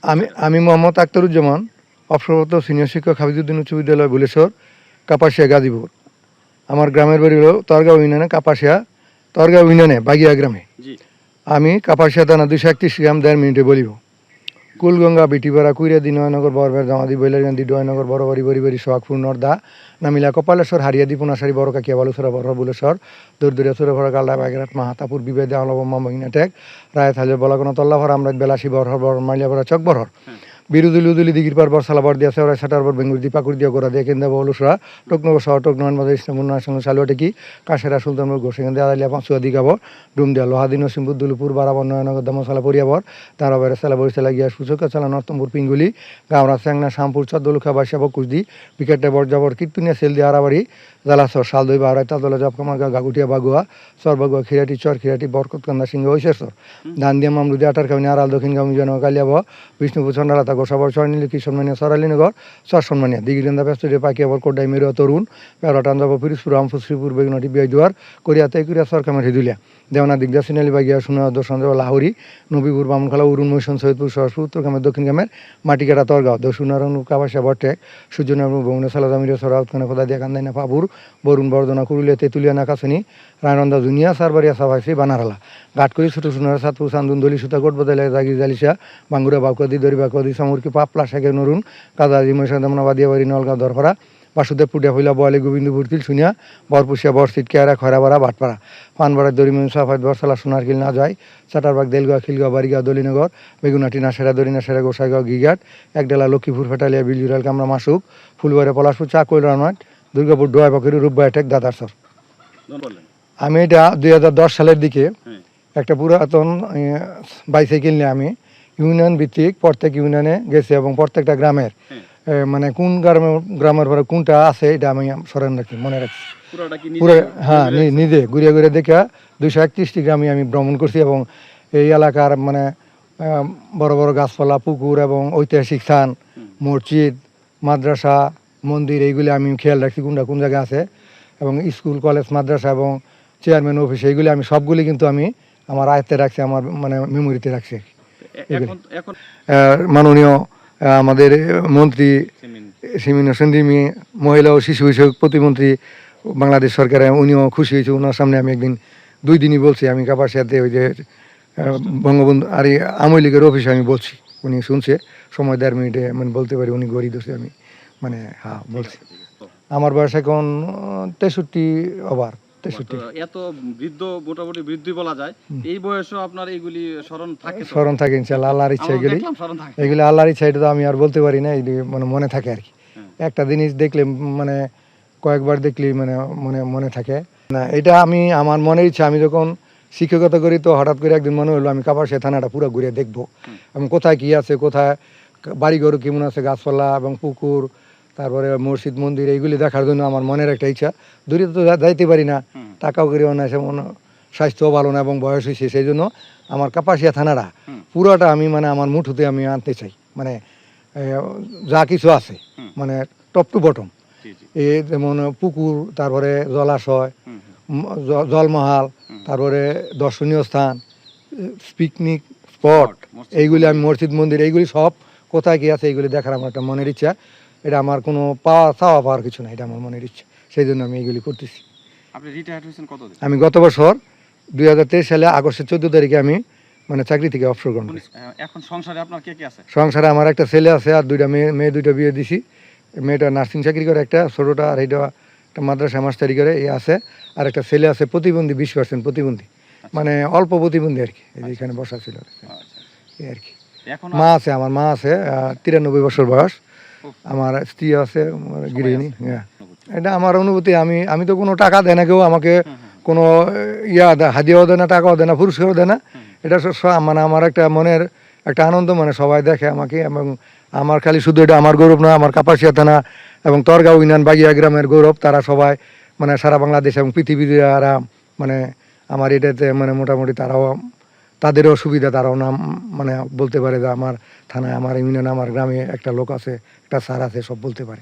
আমি মোহাম্মদ আখতারুজ্জামান, অবসরপ্রাপ্ত সিনিয়র শিক্ষক হাফিজউদ্দিন উচ্চ বিদ্যালয় বুলেশ্বর, কাপাসিয়া গাজীপুর। আমার গ্রামের বাড়ি হলো তরগাঁও ইউনিয়নে, কাপাসিয়া তরগাঁও ইউনিয়নে বাগিয়া গ্রামে। আমি কাপাসিয়া থানা 231 গ্রাম 1.5 মিনিটে বলিব। কুলগঙ্গা বিটিপাড়া কুইরাদি নয়নগর বরবের দামাদি বৈলারগান্ধী ডয়নগর বড়বাড়ি বড়িবাড়ি সোহাগপুর নর্দা নামিলা কপালেশ্বর হারিয়াদি পুনাশারি বড় কাকিয়া বালুসরা বড় বুলেশ্বর দূরদূরিয়া সুরেভরা গাল্ডা বাগেরহাট মাহাতাপুর বিবেদে আলবম্মা মহিনা টেক রায় থালে বলাগোনা তল্লাভর আমরাত বেলাসি বরহর বড় মাইলিয়াভরা চক বরহর বিরুদুলি উদুলি দিঘির পার বরসালা বর দিয়া সেওরাই সাটার বর বেঙ্গুর দি পাকুর দিয়া গোড়া দিয়ে কেন্দা বলুসরা টকনগর শহর টকনগর মাঝে ইসলামুন্নার সঙ্গে সালুয়াটেকি কাশেরা সুলতানপুর গোসেখান দিয়ে আদালিয়া পাঁচুয়া দিঘাবর ডুম দিয়া লোহাদিন সিম্পুর দুলুপুর বারাবর নয়নগর দামসালা পরিয়াবর তারা বাইরে সেলা বরিশালা গিয়া সূচকা চালা নর্তমপুর পিঙ্গুলি গাঁওরা চ্যাংনা শামপুর চদ্দলুখা বাসিয়া বকুশদি পিকেটে বরজাবর কীর্তনিয়া সেলদি আরাবাড়ি জালাসর শালদই বাহারাই তাদলা জবকামারগা গাগুটিয়া বাগুয়া চরবাগুয়া খিরাটি চর খিরাটি বরকতকান্দা সিংহ ঐশেশ্বর ধান দিয়া মামরুদি আটার খাওয়ানি আড়াল দক্ষিণ গামী জন কালিয়াব বিষ্ণুপুর চন্ডালাতা গোসাবর চরনীলি কিশোরমানিয়া সরালিনগর চরসনমানিয়া দিগিরেন্দা ব্যস্ত পাকিয়াবর কোডাই মেরুয়া তরুণ পেরা টানজাব পিরিসপুর আমফুর শ্রীপুর বেগুনাটি বিয়াইদুয়ার করিয়াতে কুরিয়া সরকামের হিদুলিয়া দেওয়ানা দিগজা সিনালি বাগিয়া সুনা দর্শনদেব লাহরি নবীপুর বামনখালা উরুন মৈশন সৈয়দপুর সহসপুর উত্তরগ্রামের দক্ষিণ গ্রামের মাটিকাটা তরগাঁও দক্ষিণারণ কাবাসা বটেক সূর্যনারায়ণ ভবনে সালাজামির সরাউৎখানে খোদা দিয়া কান্দাইনা পাপুর বরুণ বর্ধনা কুরুলিয়া তেঁতুলিয়া নাকাশনি রায়নন্দা জুনিয়া সারবারিয়া সাভাইসি বানারালা ঘাটকরি ছোট সোনার সাতপুর সান্দুন দলি সুতা গোট বদলে জাগি জালিসা বাঙ্গুরা বাউকাদি দরি বাকুয়াদি সামুরকি পাপলা শেখে নরুন কাদাজি মৈশাদামনা বাদিয়াবাড়ি নলগাঁও দরফরা বাসুদেব পুটিয়া হইলা বয়ালি গোবিন্দপুর তিলসুনিয়া বরপুষিয়া বরসিট কেয়ারা খয়রাবাড়া ভাটপাড়া পানবাড়ার দরিমন সাফাত বরসালা সোনারকিল না যায় চাটারবাগ দেলগাঁও খিলগাঁও বাড়িগাঁও দলিনগর বেগুনাটি নাসেরা দরি নাসেরা গোসাইগাঁও গিঘাট একডালা লক্ষ্মীপুর ফেটালিয়া বিলজুরাল কামরা মাসুক ফুলবাড়ি পলাশপুর চাকুল রানমাট দুর্গাপুর ডোয়া বাকির রূপবাই টেক দাদারসর। আমি এটা 2010 সালের দিকে একটা পুরাতন বাইসাইকেল নিয়ে আমি ইউনিয়ন ভিত্তিক প্রত্যেক ইউনিয়নে গেছি এবং প্রত্যেকটা গ্রামের মানে কোন গ্রামের পরে কোনটা আছে এটা আমি স্মরণ রাখি, মনে রাখছি পুরো। হ্যাঁ, নিজে ঘুরে ঘুরে দেখা 231টি গ্রামে আমি ভ্রমণ করছি এবং এই এলাকার মানে বড় বড় গাছপালা, পুকুর এবং ঐতিহাসিক স্থান, মসজিদ, মাদ্রাসা, মন্দির এইগুলি আমি খেয়াল রাখছি কোনটা কোন জায়গায় আছে এবং স্কুল কলেজ মাদ্রাসা এবং চেয়ারম্যান অফিস এইগুলি আমি সবগুলি কিন্তু আমি আমার আয়ত্তে রাখছি, আমার মানে মেমোরিতে রাখছি। মাননীয় আমাদের মন্ত্রী সিমিন হোসেন রিমি, মহিলা ও শিশু বিষয়ক প্রতিমন্ত্রী বাংলাদেশ সরকারে, উনিও খুশি হয়েছে। ওনার সামনে আমি একদিন 2 দিনই বলছি, আমি কাপাসিয়াতে ওই যে বঙ্গবন্ধু আর আওয়ামী লীগের অফিসে আমি বলছি, উনি শুনছে, সময় 1.5 মিনিটে মানে বলতে পারি উনি গড়ি ধরছে, আমি মানে হ্যাঁ বলছি। আমার বয়স এখন 63 ওভার 63। এত বৃদ্ধ, মোটামুটি বৃদ্ধই বলা যায়, এই বয়সেও আপনার এইগুলি স্মরণ থাকে ইনশাআল্লাহ, আল্লাহর ইচ্ছা। এগুলি আল্লাহর ইচ্ছা, এটা তো আমি আর বলতে পারি না, মানে মনে থাকে আর কি। একটা জিনিস দেখলে মানে কয়েকবার দেখলেই মানে মনে থাকে না। এটা আমি আমার মনের ইচ্ছা, আমি যখন শিক্ষকতা করি তো হঠাৎ করে একদিন মনে হলো আমি কাপাসিয়া থানাটা পুরো ঘুরে দেখবো, আমি কোথায় কি আছে, কোথায় বাড়িঘর কেমন আছে, গাছপালা এবং পুকুর, তারপরে মসজিদ মন্দির, এইগুলি দেখার জন্য আমার মনের একটা ইচ্ছা। দূরে তো যাইতে পারি না, টাকাও করিও না, সেমন স্বাস্থ্যও ভালো না এবং বয়স হয়েছে, সেই জন্য আমার কাপাসিয়া থানাটা পুরোটা আমি মানে আমার মুঠোতে আমি আনতে চাই, মানে যা কিছু আছে মানে টপ টু বটম। যেমন পুকুর, তারপরে জলাশয়, জলমহাল, তারপরে দর্শনীয় স্থান, পিকনিক স্পট, এইগুলি আমি মসজিদ মন্দির, এইগুলি সব কোথায় কি আছে এইগুলি দেখার আমার একটা মনের ইচ্ছা। এটা আমার কোনো চাওয়া পাওয়ার কিছু না, এটা আমার মনের ইচ্ছা, সেই জন্য আমি এইগুলি করতেছি। আমি গত বছর 2023 সালে আগস্টের 14 তারিখে আমি মানে চাকরি থেকে অবসর গ্রহণ করি। এখন সংসারে আপনার কে কে আছে? সংসারে আমার একটা ছেলে আছে আর 2টা মেয়ে 2টা বিয়ে দিছি। মেয়েটা নার্সিং চাকরি করে, একটা ছোটোটা, আর এইটা একটা মাদ্রাসা মাস্টারি করে, এই আছে। আর একটা ছেলে আছে প্রতিবন্ধী, 20% প্রতিবন্ধী, মানে অল্প প্রতিবন্ধী আর কি, এখানে বসা ছিল এই আর কি। মা আছে, আমার মা আছে, 93 বছর বয়স। আমার স্ত্রী আছে, গৃহিণী। হ্যাঁ, এটা আমার অনুভূতি। আমি তো কোনো টাকা দেয় না, কেউ আমাকে কোনো হাদিয়াও দেয় না, টাকাও দেয় না, পুরস্কারও দেয় না। এটা মানে আমার একটা মনের একটা আনন্দ, মানে সবাই দেখে আমাকে এবং আমার খালি শুধু এটা আমার গৌরব না, আমার কাপাসিয়া থানা এবং তরগাঁও ইউনিয়ন বাগিয়া গ্রামের গৌরব। তারা সবাই মানে সারা বাংলাদেশ এবং পৃথিবীতে যারা মানে আমার এটাতে মানে মোটামুটি তারাও, তাদেরও সুবিধা, তারাও নাম মানে বলতে পারে যে আমার থানায়, আমার ইউনিয়নে, আমার গ্রামে একটা লোক আছে, একটা স্যার আছে, সব বলতে পারে।